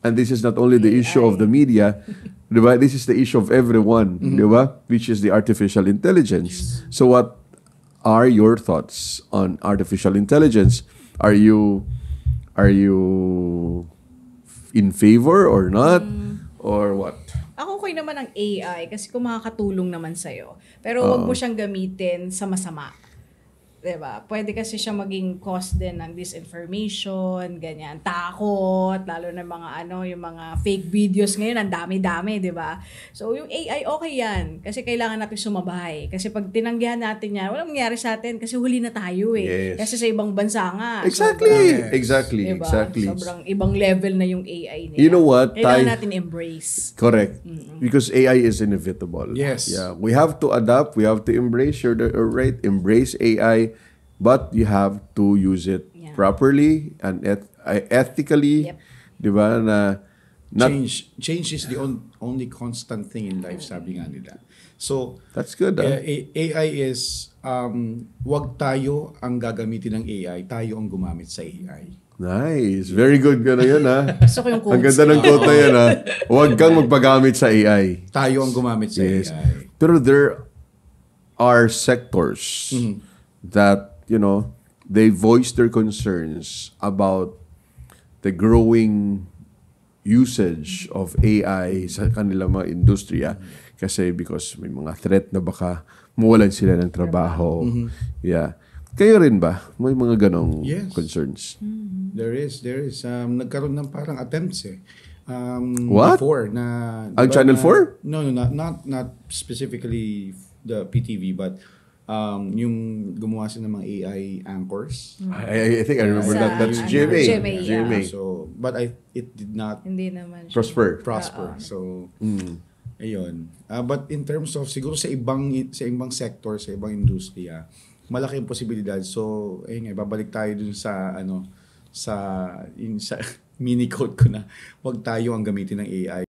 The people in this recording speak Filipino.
and this is not only the issue of the media, diba? This is the issue of everyone, diba? Which is the artificial intelligence. So what are your thoughts on artificial intelligence? Are you in favor or not? Or what? Ako okay naman ang AI kasi kung makakatulong naman sa'yo. Pero huwag mo siyang gamitin sa masama. Diba? Pwede kasi siya maging cause din ng disinformation, ganyan, takot, lalo na mga yung mga fake videos ngayon, ang dami-dami, diba? So, yung AI, okay yan. Kasi kailangan natin sumabay. Kasi pag tinanggihan natin yan, walang mangyari sa atin kasi huli na tayo eh. Yes. Kasi sa ibang bansa nga. Exactly. Diba? Exactly. Sobrang ibang level na yung AI nila. You know what? Kailangan natin embrace. Correct. Because AI is inevitable. Yes. Yeah. We have to adapt. We have to embrace. You're right. Embrace AI, but you have to use it properly and ethically. Yep. Diba? Na Change is the only constant thing in life, sabi nga nila. So, that's good. AI is, wag tayo ang gagamitin ng AI, tayo ang gumamit sa AI. Nice. Very good ka na yan, ha? Gusto ko yung quotes. Ang ganda ng quote na yan, ha? Huwag kang magpagamit sa AI. Tayo ang gumamit sa AI. Pero there are sectors that, they voice their concerns about the growing usage of AI sa kanilang mga industriya. Kasi because may mga threat na baka mawalan sila ng trabaho. Yeah. Kayo rin ba? May mga ganong concerns? There is. Nagkaroon ng parang attempts eh. What? Before na... Ang Channel 4? No, not specifically the PTV, but yung gumawa sila ng mga AI anchors. I think I remember that. That's GMA. So, but it did not Hindi naman siya. prosper. So, ayun. But in terms of siguro sa ibang sector, sa ibang industriya, malaki yung posibilidad. So, ayun nga, babalik tayo dun sa sa mini quote ko na, wag tayo ang gamitin ng AI.